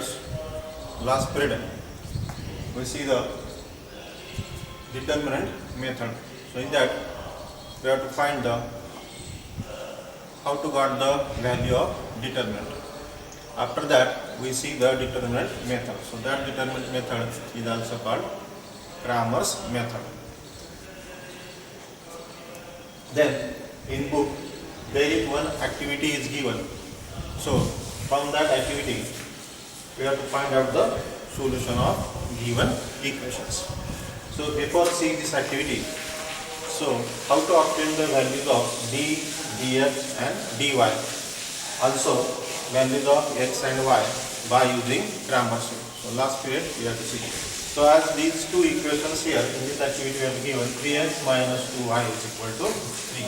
students, last period we see the determinant method. So in that we have to find the how to got the value of determinant. After that we see the determinant method. So that determinant method is also called Cramer's method. Then in book there is one activity is given. So from that activity we have to find out the solution of given equations. So before seeing this activity, so how to obtain the values of d, dx and dy, also values of x and y by using Cramer's rule. So last period we have to see. So as these two equations here in this activity we have given 3x minus 2y is equal to 3.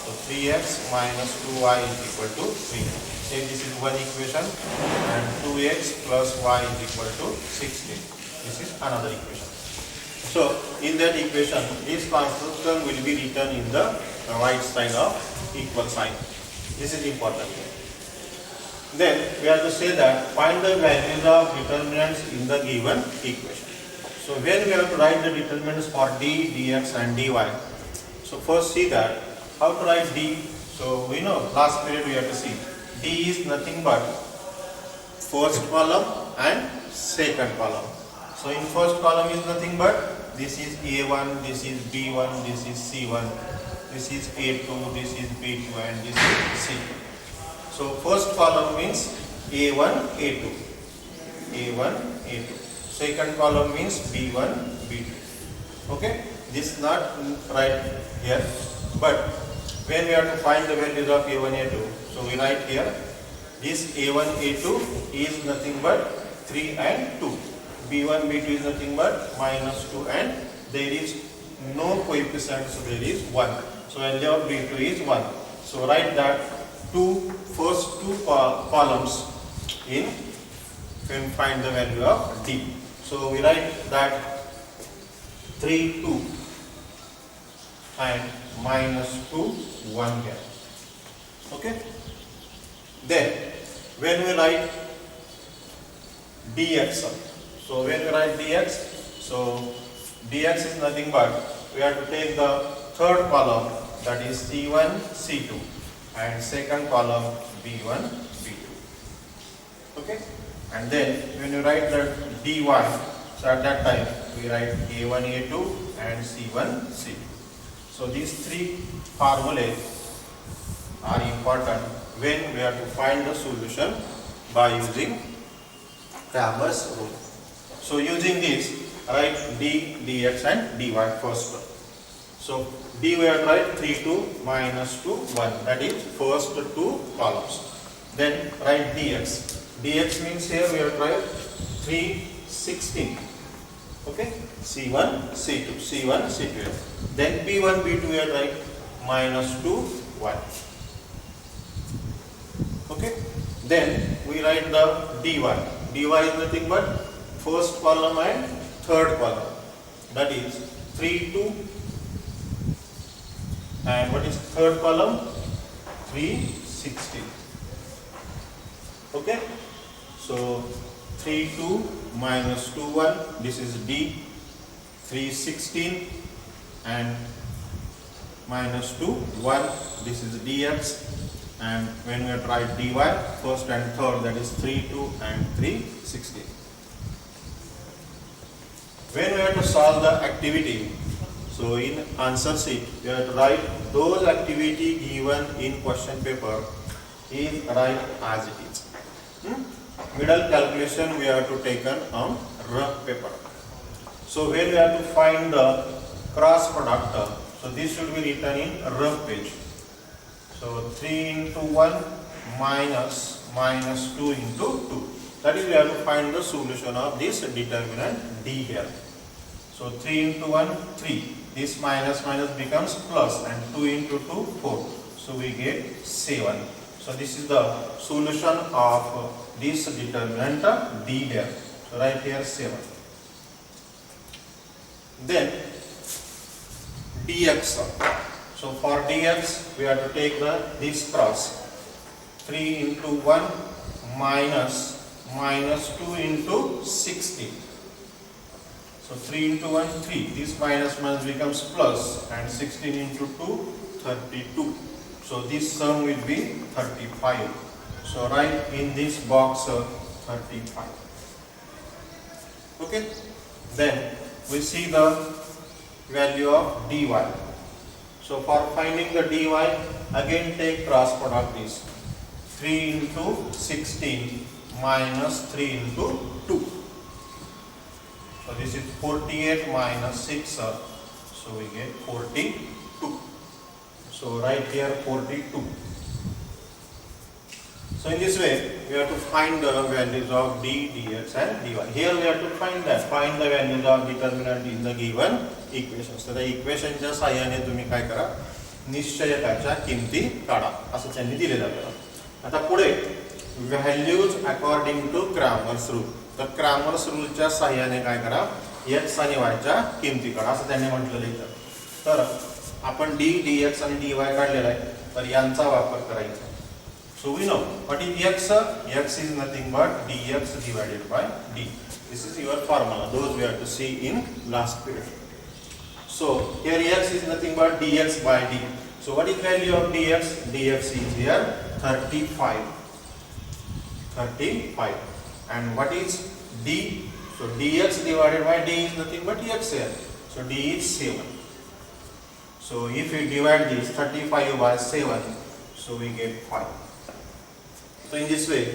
So 3x minus 2y is equal to 3. Say this is one equation and 2x plus y is equal to 16. This is another equation. So in that equation this construction will be written in the right side of equal sign. This is important. Then we have to say that find the values of determinants in the given equation. So when we have to write the determinants for d, dx and dy. So first see that how to write d. So we know last period we have to see d is nothing but first column and second column. So in first column is nothing but this is A1, this is B1, this is C1, this is A2, this is B2 and this is C2. So first column means A1, A2, A1, A2. Second column means B1, B2. Okay, this is not right here, but when we have to find the values of A1, A2, so we write here this A1, A2 is nothing but 3 and 2. B1, B2 is nothing but minus 2 and there is no coefficient, so there is 1. So value of B2 is 1. So write that first two columns in when find the value of D. So we write that 3, 2 and minus 2, 1 here. Okay. Then when we write dx, so when we write dx, so dx is nothing but we have to take the third column, that is C1, C2 and second column B1, B2. Okay, and then when you write the dy, so at that time we write A1, A2 and C1, C2. So these three formulas are important when we have to find the solution by using Cramer's rule. So using this, write d, dx and dy first. So d we have to write 3, 2 minus 2, 1. That is first two columns. Then write dx. Dx means here we have to write 3, 16. Okay, C1, C2, C1, C2. Then B1, B2 we have to write minus 2, 1. Okay, then we write the dy. Dy is nothing but first column and third column, that is 3, 2 and what is third column? 3, 16. Okay, so 3, 2 minus 2, 1, this is D, 3, 16 and minus 2, 1, this is dx, and when we write dy, first and third, that is 3, 2 and 3, 16. When we have to solve the activity, so in answer sheet, we have to write those activity given in question paper is write as it is. Middle calculation we have to take on rough paper. So when we have to find the cross product, so this should be written in rough page. So 3 into 1 minus 2 into 2. That is we have to find the solution of this determinant D here. So 3 into 1, 3. This minus becomes plus and 2 into 2, 4. So we get 7. So this is the solution of this determinant D here. So right here 7. Then dx. So for dx we have to take this cross. 3 into 1 minus minus 2 into 16. So 3 into 1, 3. This minus becomes plus, and 16 into 2, 32. So this sum will be 35. So write in this box 35. Okay. Then we see the value of dy. So for finding the dy, again take cross product is 3 into 16 minus 3 into 2. So this is 48 minus 6, so we get 42. So write here 42. So in this way, we have to find the values of d, dx and dy. Here we have to find the values of determinant in the given equations. So the equation च्या साहाय्याने तुम्ही काय करा, निश्चयकाच्या किमती काढा, असं त्यांनी दिलेलं आहे. आता पुढे values according to Cramer's rule. तर क्रॅमर्स रूलच्या साहाय्याने काय करा, x आणि y च्या किमती काढा, असं त्यांनी म्हटलेलं आहे. तर आपण d, dx आणि dy काढलेला आहे, तर यांचा वापर करायचा. So we know what is x? X is nothing but dx divided by d. This is your formula. Those we have to see in last period. So here x is nothing but dx by d. So what is value of dx? Dx is here 35. 35. And what is d? So dx divided by d is nothing but x here. So d is 7. So if we divide this 35 by 7, so we get 5. So in this way,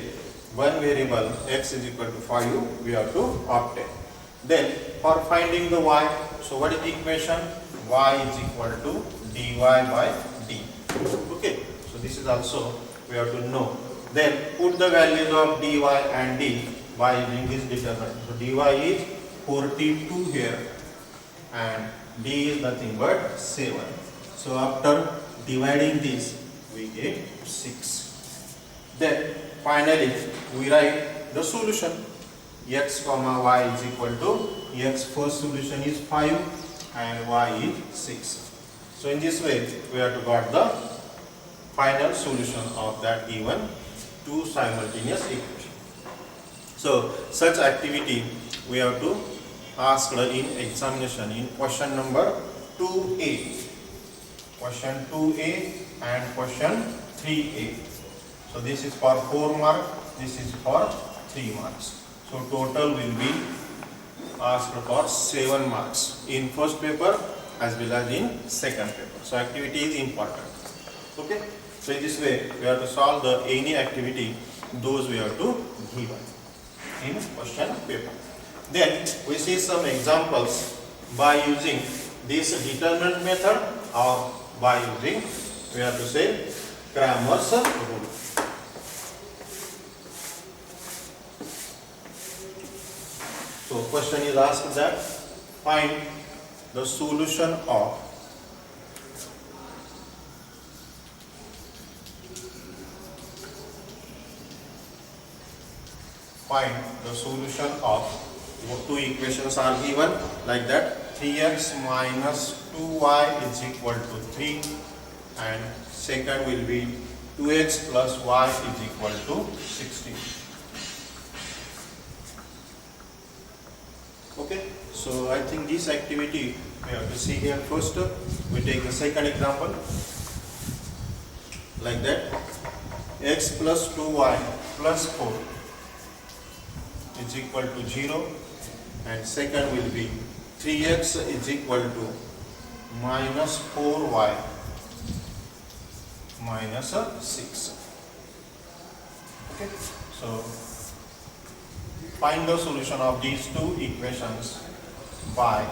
one variable x is equal to 5 we have to obtain. Then for finding the y, so what is the equation? Y is equal to dy by d. Okay, so this is also we have to know. Then put the values of dy and d by using this determinant. So dy is 42 here and d is nothing but 7. So after dividing this, we get 6. Then finally we write the solution. X comma y is equal to, x first solution is 5 and y is 6. So in this way we have to got the final solution of that given two simultaneous equation. So such activity we have to ask in examination in question number 2A, question 2A and question 3A. So this is for 4 marks, this is for 3 marks. So total will be asked for 7 marks in first paper as well as in second paper. So activity is important. Okay. So in this way we have to solve the any activity, those we have to give in question paper. Then we see some examples by using this determinant method or by using, we have to say, Cramer's rule. So question is asked that find the solution of two equations are given like that. 3x minus 2y is equal to 3 and second will be 2x plus y is equal to 16. Okay, so I think this activity we have to see here first. We take the second example like that. X plus 2y plus 4 is equal to 0 and second will be 3x is equal to minus 4y minus 6. Okay, so find the solution of these two equations by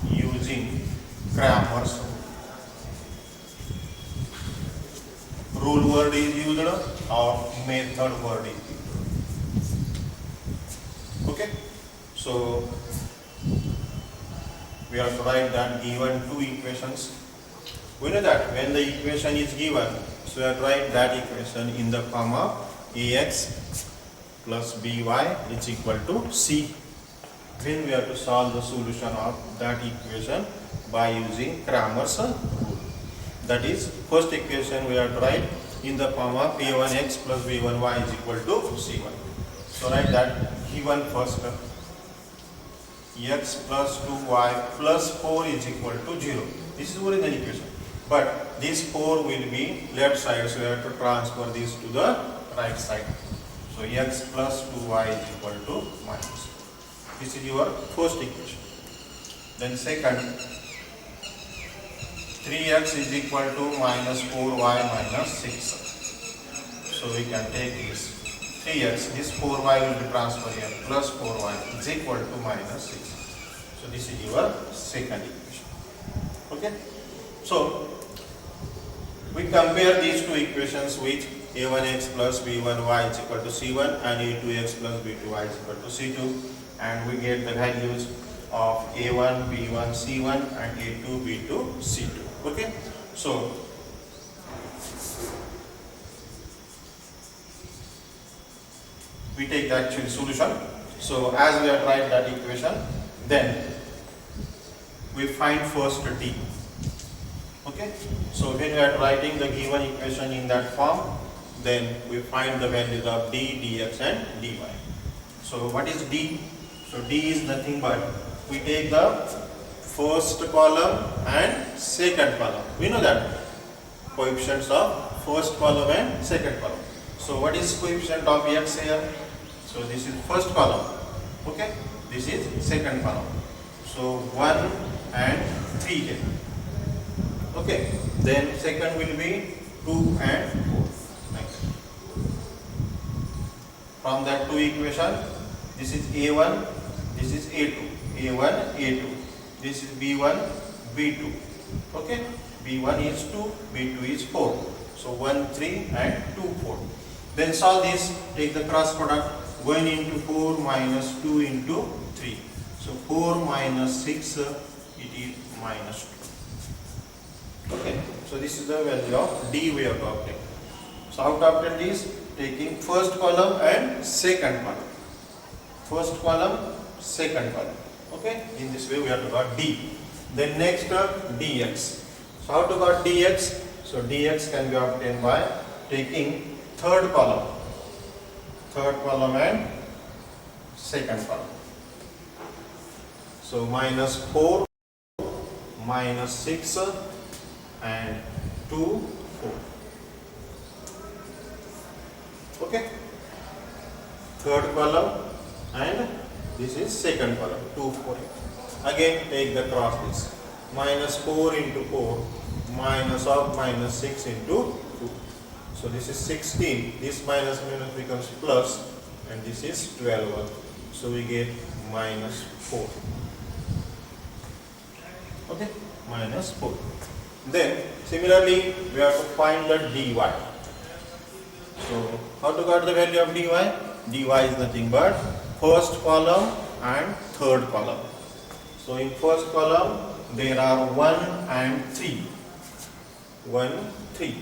using Cramer's rule. Rule word is used or method word is used. Okay, so we have to write that given two equations. We know that when the equation is given, so we have to write that equation in the form of ax plus by is equal to c. Then we have to solve the solution of that equation by using Cramer's rule. That is, first equation we have to write in the form of a1x plus b1y is equal to c1. So So write that given first, x plus 2y plus 4 is equal to 0. This is original equation. But this 4 will be left side, so we have to transfer this to the right side. So x plus 2y is equal to minus. This is your first equation. Then second, 3x is equal to minus 4y minus 6. So we can take this 3x, this 4y will be transferred here, plus 4y is equal to minus 6. So this is your second equation. Okay. So we compare these two equations with a1x plus b1y is equal to c1 and a2x plus b2y is equal to c2, and we get the values of a1, b1, c1 and a2, b2, c2. Okay. So we take the actual solution. So as we have tried that equation, then we find first d. Okay. So when we are writing the given equation in that form, then we find the values of d, dx and dy. So what is d? So d is nothing but we take the first column and second column. We know that coefficients of first column and second column. So what is coefficient of x here? So this is first column. Okay. This is second column. So 1 and 3 here. Okay. Then second will be 2 and 4. Like that. From that two equation, this is a1, this is a2. a1, a2. This is b1, b2. Okay. b1 is 2, b2 is 4. So 1, 3 and 2, 4. Then solve this, take the cross product, going into 4 minus 2 into 3. So 4 minus 6, it is minus 2. Okay. So this is the value of d we have to obtain. So how to obtain this? Taking first column and second column. First column, second column. Okay. In this way we have to got d. Then next dx. So how to got dx? So dx can be obtained by taking third column and second column. So minus 4, minus 6 and 2, 4. Okay. Third column and this is second column, 2, 4. Again take the cross this. Minus 4 into 4, minus of minus 6 into 2. So this is 16. This minus minus becomes plus, and this is 12. So we get minus 4. Okay, minus 4. Then similarly we have to find the dy. So how to get the value of dy? dy is nothing but first column and third column. So in first column there are 1 and 3. 1, 3.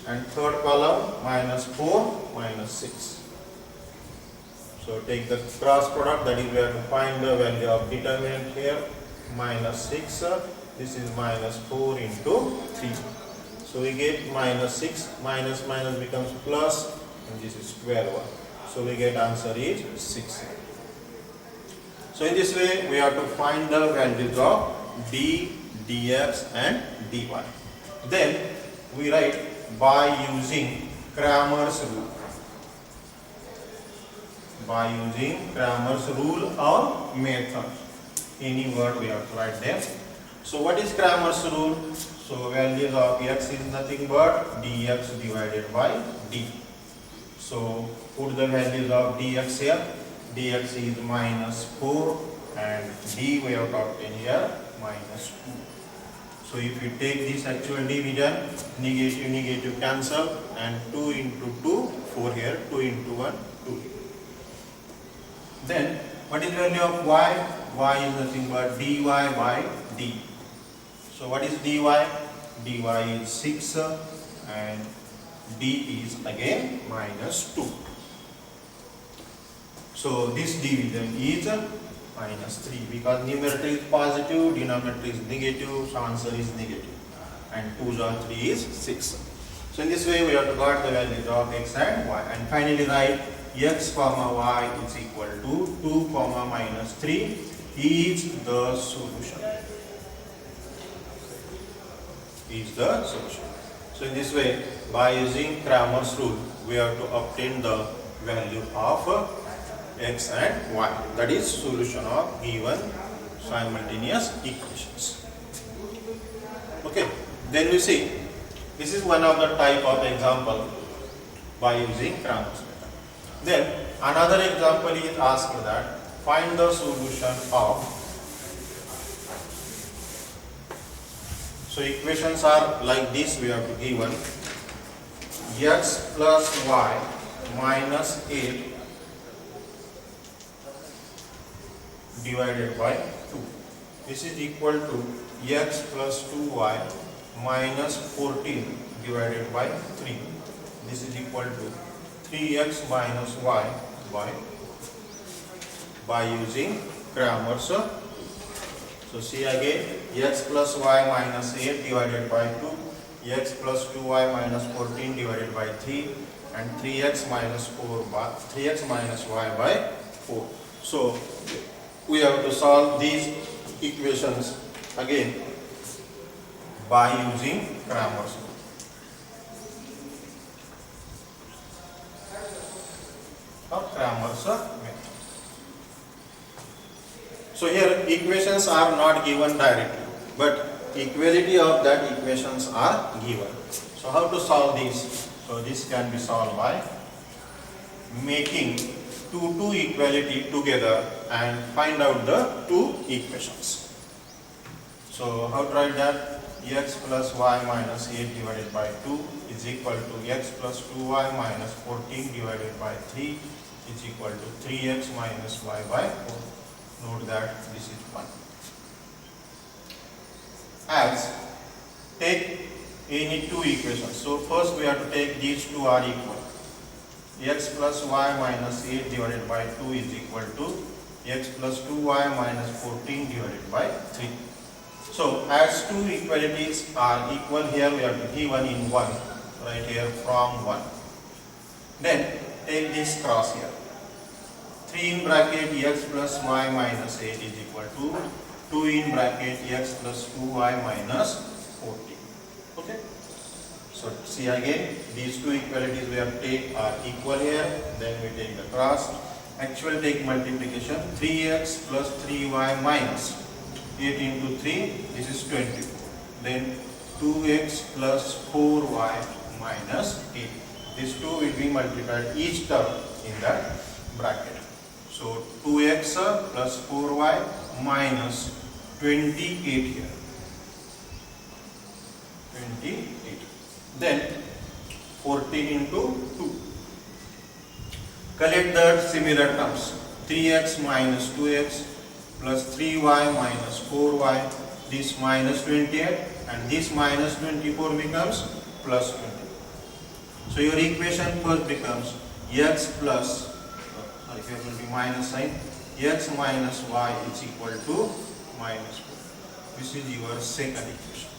And third column minus 4, minus 6. So take the cross product, that is we have to find the value of determinant here. Minus 6, this is minus 4 into 3. So we get minus 6, minus minus becomes plus, and this is 12. So we get answer is 6. So in this way we have to find the values of d, dx and dy. Then we write by using Cramer's rule. By using Cramer's rule or method. Any word we have to write there. So what is Cramer's rule? So values of x is nothing but dx divided by d. So put the values of dx here. dx is minus 4 and d we have to obtain here minus 2. So if you take this actual division, negative negative cancel, and 2 into 2, 4 here, 2 into 1, 2. Then what is the value of y? Y is nothing but dy by d. So what is dy? dy is 6 and d is again minus 2. So this division is minus 3 because numerator is positive, denominator is negative, so answer is negative. And 2 and 3 is 6. So in this way we have to got the values of x and y. And finally write x comma y is equal to 2 comma minus 3 is the solution. Is the solution. So in this way, by using Cramer's rule, we have to obtain the value of x and y. That is solution of given simultaneous equations. Okay. Then we see, this is one of the type of example by using Cramer's method. Then another example is asked that find the solution of. So equations are like this. We have to given x plus y minus 8 divided by 2. This is equal to x plus 2y minus 14 divided by 3. This is equal to 3x minus y by using Cramer's. So see again, x plus y minus 8 divided by 2, x plus 2y minus 14 divided by 3, and 3x minus y by 4. So we have to solve these equations again by using Cramer's rule. Method. So here equations are not given directly, but equality of that equations are given. So how to solve these? So this can be solved by making two equality together and find out the two equations. So how to write that? X plus y minus 8 divided by 2 is equal to x plus 2y minus 14 divided by 3 is equal to 3x minus y by 4. Note that this is 1. As take any two equations. So first we have to take these two are equal. X plus y minus 8 divided by 2 is equal to x plus 2y minus 14 divided by 3. So as two equalities are equal, here we have to give one in 1, right here from 1. Then take this cross here. 3 in bracket x plus y minus 8 is equal to 2 in bracket x plus 2y minus 14. Okay. So see again, these two equalities we have to take are equal here. Then we take the cross. Actually take multiplication. 3x plus 3y minus 8 into 3, this is 24. Then 2x plus 4y minus 8. These two will be multiplied each term in that bracket. So 2x plus 4y minus 28 here. 28. Then 14 into 2. Collect the similar terms. 3x minus 2x plus 3y minus 4y, this minus 28 and this minus 24 becomes plus 20. So your equation first becomes x plus, here will be minus sign, x minus y is equal to minus 4. This is your second equation.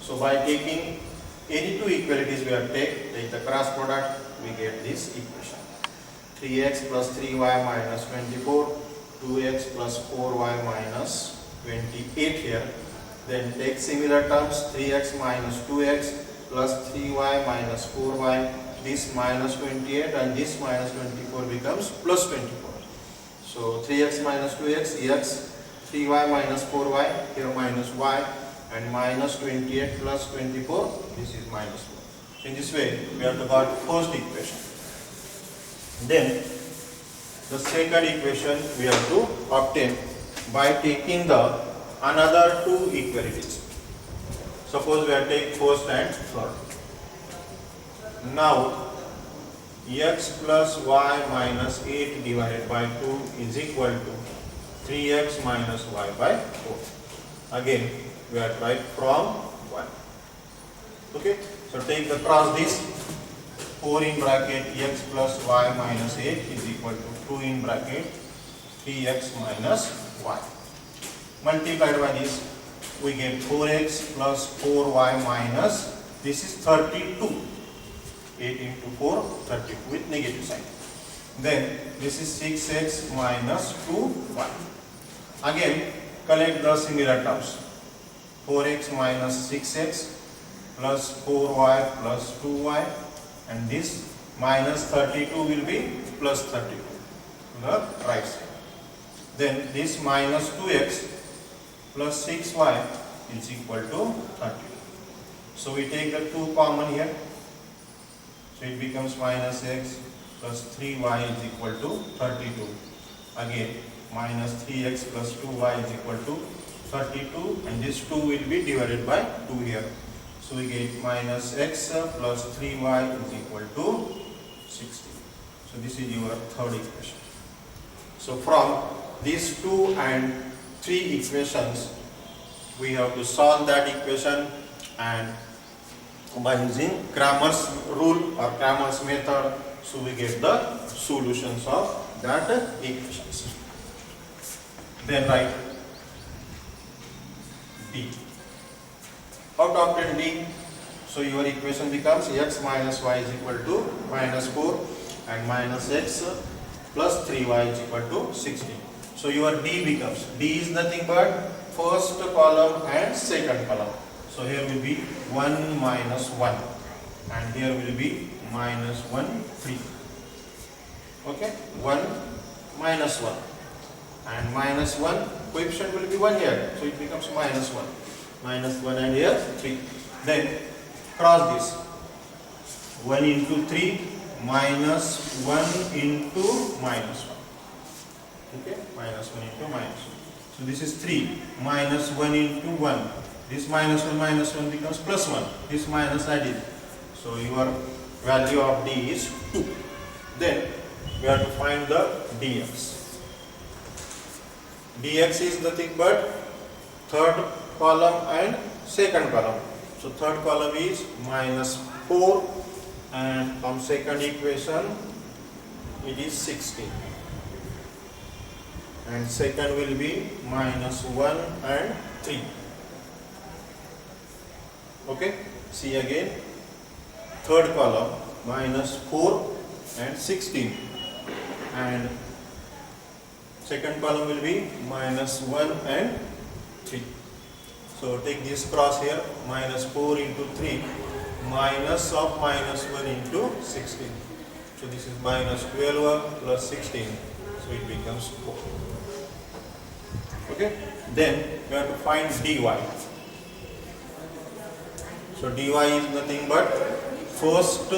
So by taking any two equalities we have take the cross product, we get this equation. 3x plus 3y minus 24. 2x plus 4y minus 28 here. Then take similar terms, 3x minus 2x plus 3y minus 4y, this minus 28 and this minus 24 becomes plus 24. So 3x minus 2x, x, 3y minus 4y, here minus y, and minus 28 plus 24, this is minus 4. So in this way, we have to got first equation. Then the second equation we have to obtain by taking the another two equalities. Suppose we have take first and third. Now x plus y minus 8 divided by 2 is equal to 3x minus y by 4. Again we are right from 1. Okay, so take the cross this. 4 in bracket x plus y minus 8 is equal to 2 in bracket 3x minus y. Multiplied by this, we get 4x plus 4y minus, this is 32. 8 into 4, 32 with negative sign. Then this is 6x minus 2y. Again collect the similar terms. 4x minus 6x plus 4y plus 2y, and this minus 32 will be plus 32 to the right side. Then this minus 2x plus 6y is equal to 32. So we take the 2 common here. So it becomes minus x plus 3y is equal to 32. Again minus 3x plus 2y is equal to 32, and this 2 will be divided by 2 here. So we get minus x plus 3y is equal to 60. So this is your third equation. So from these 2 and 3 equations, we have to solve that equation, and by using Cramer's rule or Cramer's method, so we get the solutions of that equations. Then write D. How to obtain D? So your equation becomes x minus y is equal to minus 4 and minus x plus 3y is equal to 16. So your D becomes, D is nothing but first column and second column. So here will be 1 minus 1, and here will be minus 1, 3. Okay, 1 minus 1, and minus 1 coefficient will be 1 here, so it becomes minus 1. Minus 1 and here 3. Then cross this. 1 into 3 minus 1 into minus 1. Okay, minus 1 into minus 1. So this is 3 minus 1 into 1. This minus 1 becomes plus 1. This minus added. So your value of D is 2. Then we have to find the dx. Dx is nothing but third column and second column. So third column is minus 4, and from second equation it is 16, and second will be minus 1 and 3. Okay, see again, third column minus 4 and 16, and second column will be minus 1 and 3. So take this cross here, minus 4 into 3, minus of minus 1 into 16. So this is minus 12 plus 16, so it becomes 4. Okay, then we have to find dy. So dy is nothing but first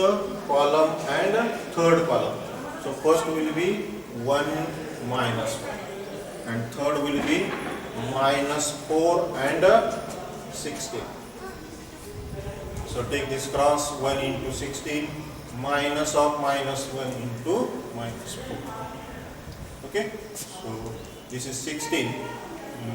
column and third column. So first will be 1 minus 1, and third will be minus 4 and 16. So take this cross, 1 into 16, minus of minus 1 into minus 4. Okay, so this is 16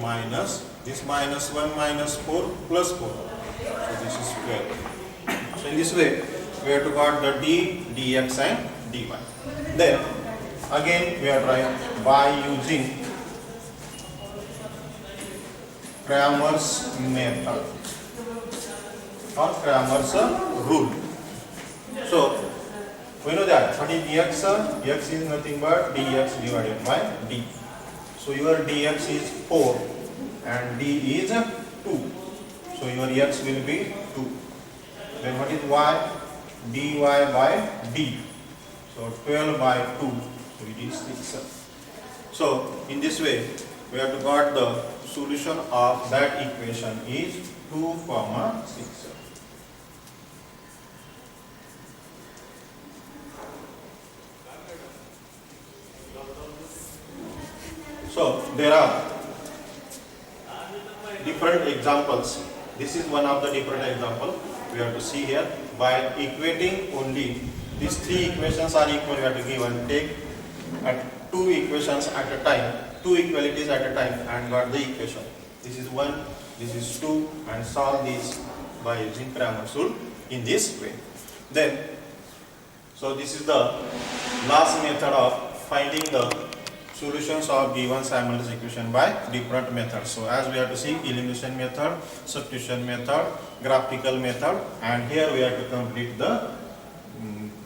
minus, this minus 1 minus 4 plus 4. So this is 12. So in this way, we have to got the d, dx and dy. Then again we are trying by using Cramer's method or Cramer's rule. So we know that what is dx? X is nothing but dx divided by d. So your dx is 4 and d is 2. So your x will be 2. Then what is y? dy by d. So 12 by 2. So it is 6. So in this way we have to got the solution of that equation is 2, 6. So there are different examples. This is one of the different example we have to see here. By equating only these 3 equations are equal, we have to give and take at 2 equations at a time, 2 equalities at a time, and got the equation. This is 1, this is 2, and solve these by using Cramer's rule in this way. Then, so this is the last method of finding the solutions of given simultaneous equation by different methods. So as we have to see elimination method, substitution method, graphical method, and here we have to complete the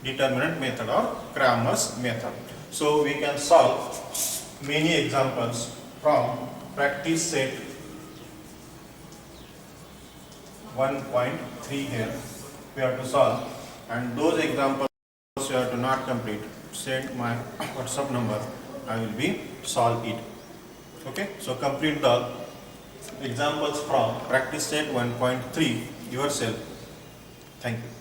determinant method or Cramer's method. So we can solve many examples from practice set 1.3 here. We have to solve, and those examples you have to not complete. Send my WhatsApp number. I will be solve it. Okay. So complete the examples from practice set 1.3 yourself. Thank you.